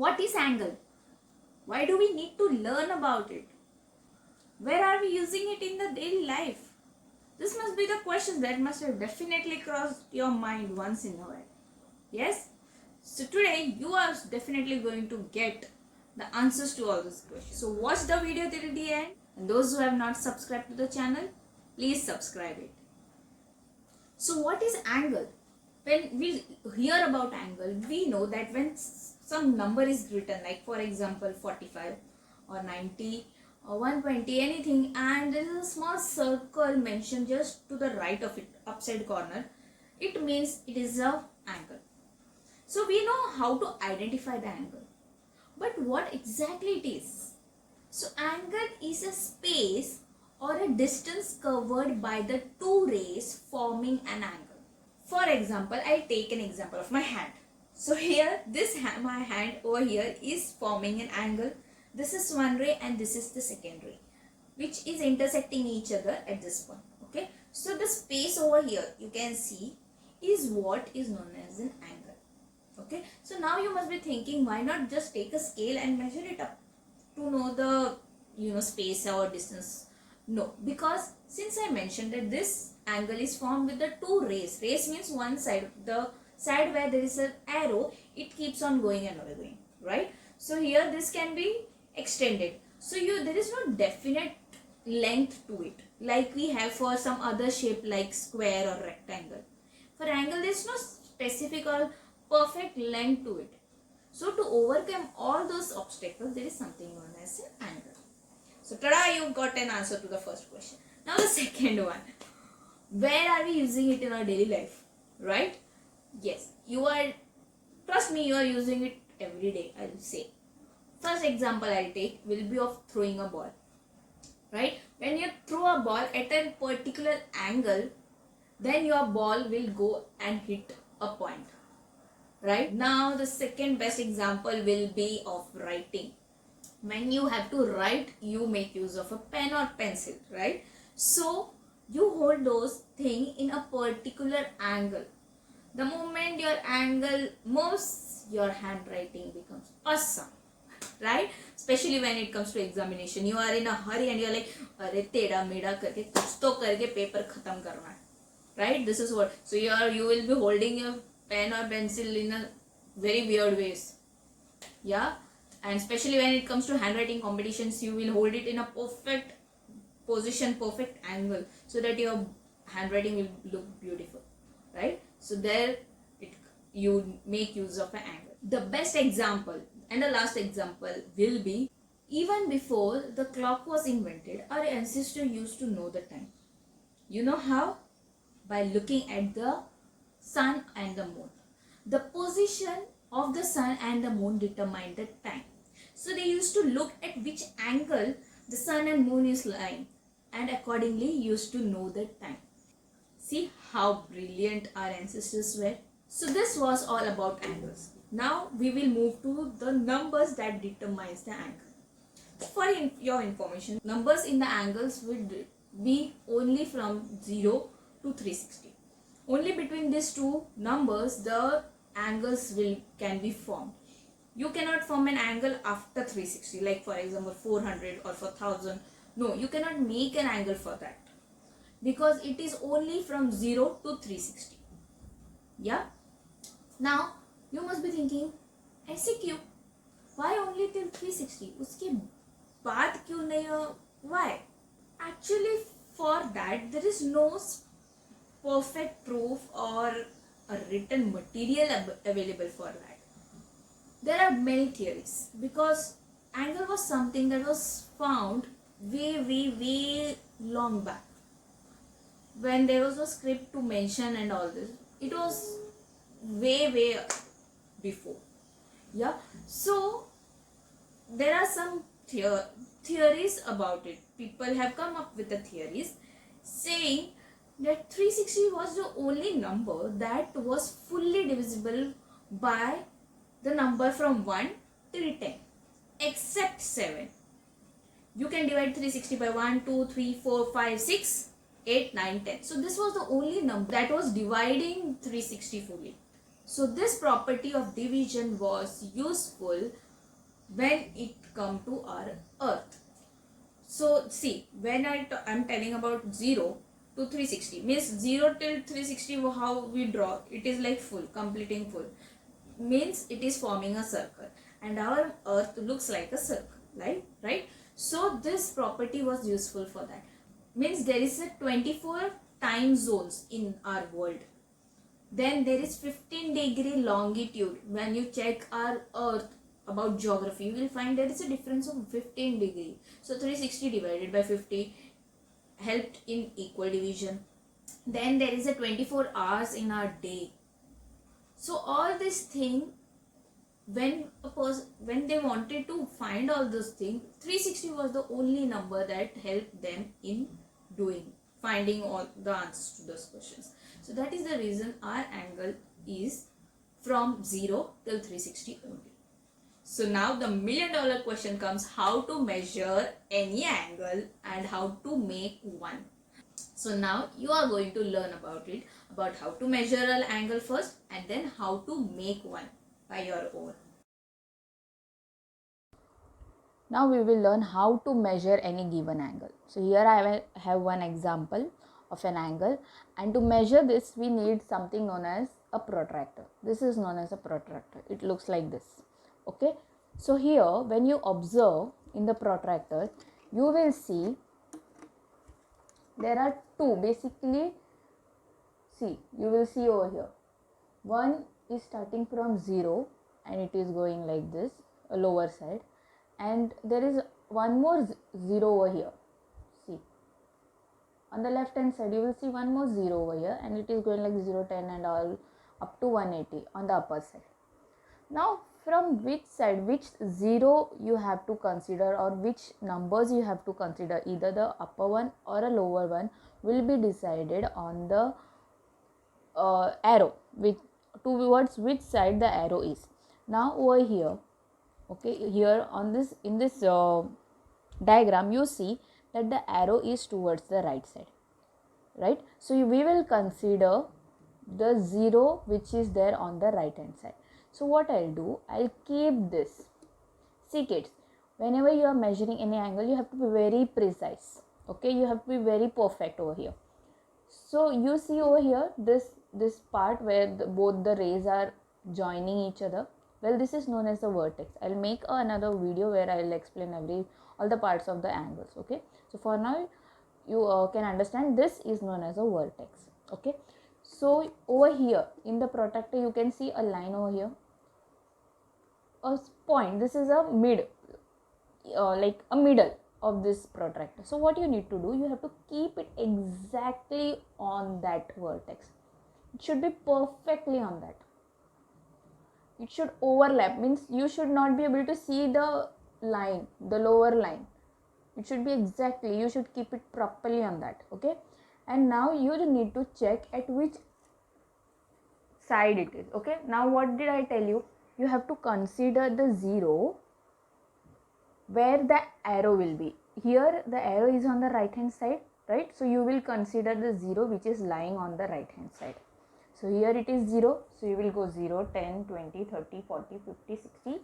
What is angle? Why do we need to learn about it? Where are we using it in the daily life? This must be the question that must have definitely crossed your mind once in a while. Yes? So today you are definitely going to get the answers to all these questions. So watch the video till the end, and those who have not subscribed to the channel, please subscribe it. So what is angle? When we hear about angle, we know that when some number is written, like for example 45 or 90 or 120, anything, and there is a small circle mentioned just to the right of it, upside corner, it means it is a angle. So we know how to identify the angle, but what exactly it is? So angle is a space or a distance covered by the two rays forming an angle. For example, I'll take an example of my hand. So here, my hand over here is forming an angle. This is one ray and this is the second ray, which is intersecting each other at this point. Okay. So the space over here, you can see, is what is known as an angle. Okay. So now you must be thinking, why not just take a scale and measure it up to know the space or distance? No, because since I mentioned that this angle is formed with the two rays. Rays means one side, the side where there is an arrow, it keeps on going and going, right? So here this can be extended. So there is no definite length to it like we have for some other shape like square or rectangle. For angle, there is no specific or perfect length to it. So to overcome all those obstacles, there is something known as an angle. So tada, you got an answer to the first question. Now the second one. Where are we using it in our daily life? Right? Yes. Trust me, you are using it every day, I will say. First example I'll take will be of throwing a ball. Right? When you throw a ball at a particular angle, then your ball will go and hit a point. Right? Now the second best example will be of writing. When you have to write, you make use of a pen or pencil, right? So you hold those things in a particular angle. The moment your angle moves, your handwriting becomes awesome, right? Especially when it comes to examination, you are in a hurry and you're like, "Arey teda meda karke kuch to karke paper khatam karna hai," right? This is what. So you will be holding your pen or pencil in a very weird ways, yeah. And especially when it comes to handwriting competitions, you will hold it in a perfect position, perfect angle, so that your handwriting will look beautiful, right? So there you make use of an angle. The best example and the last example will be, even before the clock was invented, our ancestors used to know the time. You know how? By looking at the sun and the moon. The position of the sun and the moon determined the time. So they used to look at which angle the sun and moon is lying, and accordingly used to know the time. See how brilliant our ancestors were. So this was all about angles. Now we will move to the numbers that determines the angle. For your information, numbers in the angles would be only from 0 to 360. Only between these two numbers the angles can be formed. You cannot form an angle after 360, like for example 400 or 4000. No, you cannot make an angle for that, because it is only from 0 to 360. Yeah. Now you must be thinking, ऐसे क्यों? Why only till 360? उसके बाद क्यों नहीं? Why? Actually, for that there is no perfect proof or a written material available for that. There are many theories, because angle was something that was found way long back. When there was a script to mention and all this, it was way before. Yeah. So there are some theories about it. People have come up with the theories saying that 360 was the only number that was fully divisible by the number from 1 till 10, except 7. You can divide 360 by 1, 2, 3, 4, 5, 6, 8, 9, 10. So this was the only number that was dividing 360 fully. So this property of division was useful when it come to our earth. So see, when I'm telling about 0 to 360, means 0 till 360, how we draw it is like full, completing full, means it is forming a circle, and our earth looks like a circle, right? So this property was useful for that. Means there is a 24 time zones in our world. Then there is 15-degree longitude. When you check our earth about geography, you will find there is a difference of 15 degree. So 360 divided by 50 helped in equal division. Then there is a 24 hours in our day. So all this thing, when they wanted to find all those things, 360 was the only number that helped them in doing finding all the answers to those questions. So that is the reason our angle is from 0 till 360 only. So now the $1,000,000 question comes: how to measure any angle and how to make one. So now you are going to learn about it, about how to measure an angle first, and then how to make one by your own. Now we will learn how to measure any given angle. So here I will have one example of an angle, and to measure this we need something known as a protractor. This is known as a protractor. It looks like this. Okay. So here when you observe in the protractor, you will see there are two basically. See, you will see over here. One is starting from 0 and it is going like this, a lower side, and there is one more 0 over here. See, on the left hand side you will see one more 0 over here, and it is going like 0, 10 and all up to 180 on the upper side. Now from which side, which 0 you have to consider, or which numbers you have to consider, either the upper one or a lower one, will be decided on the arrow, with towards which side the arrow is. Now over here, okay, here on this, in this diagram, you see that the arrow is towards the right side, right? So we will consider the 0 which is there on the right hand side. So what I'll do, I'll keep this. See kids, whenever you are measuring any angle, you have to be very precise. Okay, you have to be very perfect over here. So you see over here this part where both the rays are joining each other. Well, this is known as the vertex. I'll make another video where I'll explain all the parts of the angles. Okay, so for now you can understand this is known as a vertex. Okay, so over here in the protractor you can see a line over here, a point. This is a mid, like a middle of this protractor. So what you need to do, you have to keep it exactly on that vertex. It should be perfectly on that. It should overlap, means you should not be able to see the line, the lower line. It should be exactly, you should keep it properly on that. Okay, and now you need to check at which side it is. Okay, now what did I tell you? You have to consider the 0 where the arrow will be. Here the arrow is on the right hand side, right? So you will consider the 0 which is lying on the right hand side. So here it is 0, so you will go 0, 10, 20, 30, 40, 50, 60,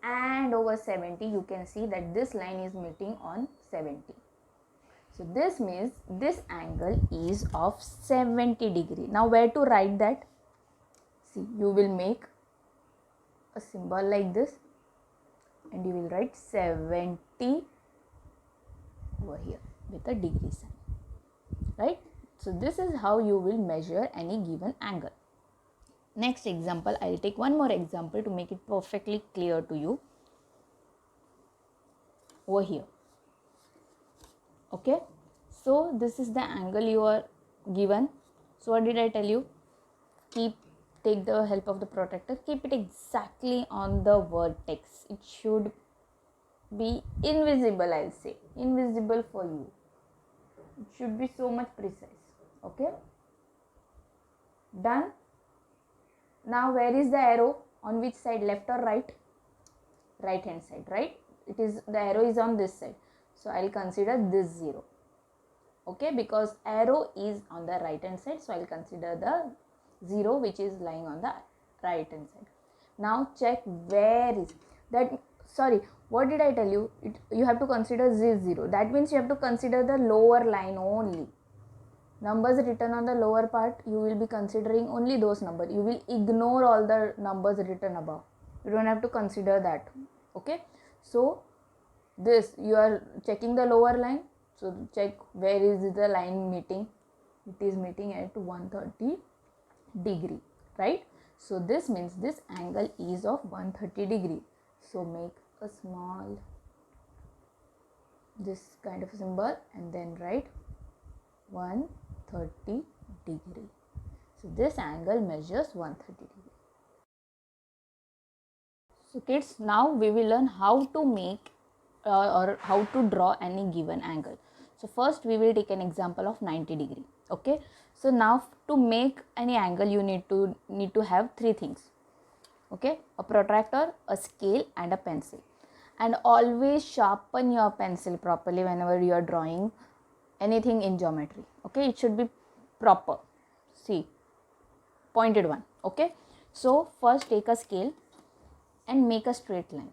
and over 70 you can see that this line is meeting on 70. So this means this angle is of 70 degree. Now where to write that? See, you will make a symbol like this and you will write 70 over here with a degree sign, right? So this is how you will measure any given angle. Next example, I will take one more example to make it perfectly clear to you. Over here, okay, so this is the angle you are given. So what did I tell you? Take the help of the protractor, keep it exactly on the vertex. It should be invisible, I'll say, invisible for you. It should be so much precise. Okay, done. Now where is the arrow? On which side, left or right? Right hand side, right? It is, the arrow is on this side, so I'll consider this 0. Okay, because arrow is on the right hand side, so I'll consider the 0 which is lying on the right hand side. Now check where is that. sorry, what did I tell you? You have to consider this 0. That means you have to consider the lower line only. Numbers written on the lower part, you will be considering only those numbers. You will ignore all the numbers written above. You don't have to consider that. Okay. So this, you are checking the lower line. So check where is the line meeting. It is meeting at 130 degree, right? So this means this angle is of 130 degree. So make a small this kind of symbol and then write 130 degree. So this angle measures 130 degree. So kids, now we will learn how to make or how to draw any given angle. So first we will take an example of 90 degree. Okay. So now to make any angle you need to have three things. Okay, a protractor, a scale and a pencil. And always sharpen your pencil properly whenever you are drawing anything in geometry. Okay, it should be proper. See, pointed one. Okay, so first take a scale and make a straight line.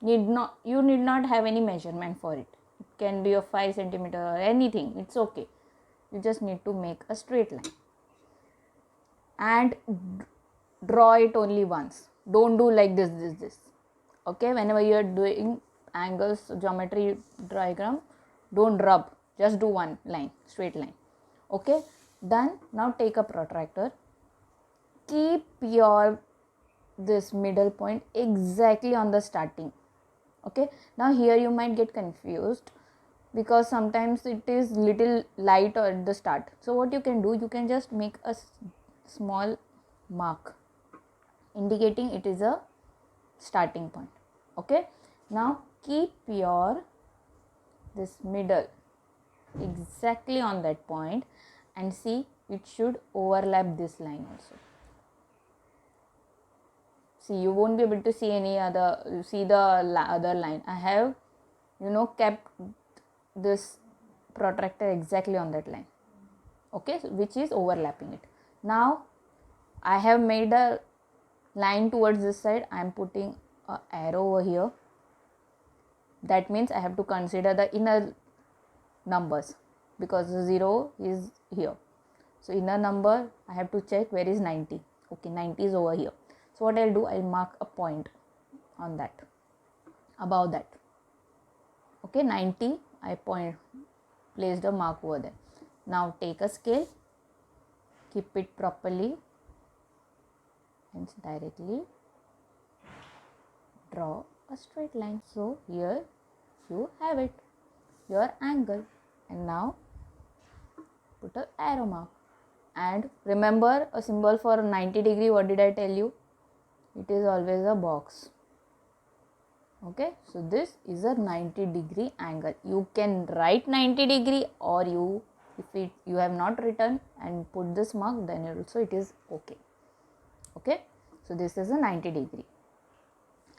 You need not have any measurement for it. It can be of 5 centimeter or anything. It's okay. You just need to make a straight line and draw it only once. Don't do like this. Okay, whenever you are doing angles, geometry diagram, don't rub. Just do one line, straight line. Okay, done. Now take a protractor. Keep your this middle point exactly on the starting. Okay, now here you might get confused because sometimes it is little light at the start. So what you can do, you can just make a small mark indicating it is a starting point. Okay, now keep your this middle exactly on that point and see it should overlap this line also. See, you won't be able to see the other line. I have kept this protractor exactly on that line. Okay, so which is overlapping it. Now I have made a line towards this side. I am putting an arrow over here. That means I have to consider the inner numbers because the 0 is here. So inner number I have to check where is 90. Okay, 90 is over here. So what I'll do, I'll mark a point on that, above that. Okay, 90, I placed a mark over there. Now take a scale, keep it properly and directly draw a straight line. So here you have it, your angle. And now put an arrow mark. And remember a symbol for 90 degree, what did I tell you? It is always a box. Okay, so this is a 90 degree angle. You can write 90 degree or if you have not written and put this mark, then also it is okay. Okay, so this is a 90 degree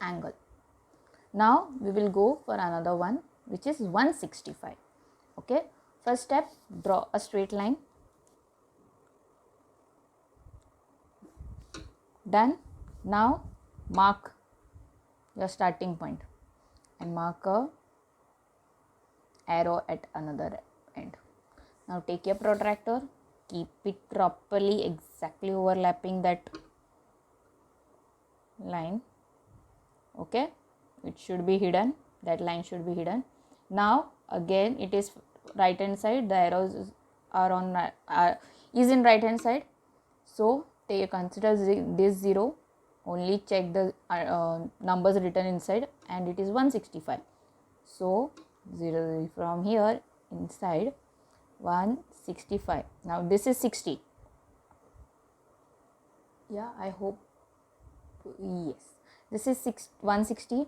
angle. Now we will go for another one which is 165. Okay, first step, draw a straight line. Done. Now mark your starting point and mark a arrow at another end. Now take your protractor, keep it properly exactly overlapping that line. Okay, it should be hidden, that line should be hidden. Now again it is right hand side, the arrows is in right hand side. So consider this 0, only check the numbers written inside and it is 165. So 0 from here inside 165. Now this is 60. Yeah, I hope, yes, this is 160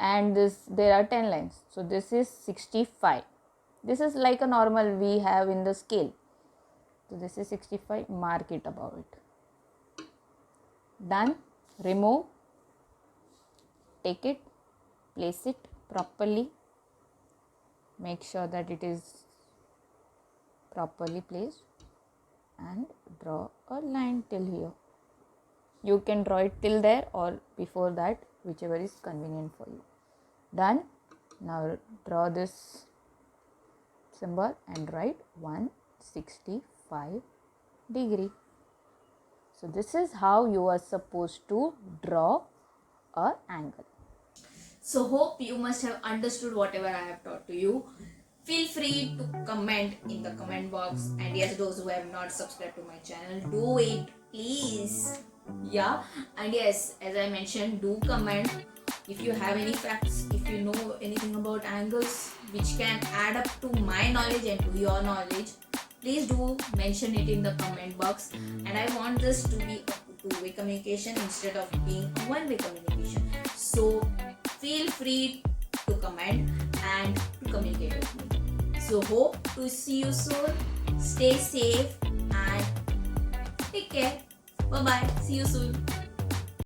and there are 10 lines. So this is 65. This is like a normal we have in the scale. So this is 65, mark it above it. Done. Remove, take it, place it properly, make sure that it is properly placed and draw a line till here. You can draw it till there or before that whichever is convenient for you. Done. Now draw this symbol and write 165 degree. So this is how you are supposed to draw an angle. So hope you must have understood whatever I have taught to you. Feel free to comment in the comment box, and yes, those who have not subscribed to my channel, do it please. Yeah, and yes, as I mentioned, do comment if you have any facts, if you know anything about angles which can add up to my knowledge and to your knowledge. Please do mention it in the comment box, and I want this to be a two-way communication instead of being a one-way communication. So feel free to comment and to communicate with me. So hope to see you soon. Stay safe and take care. Bye bye. See you soon.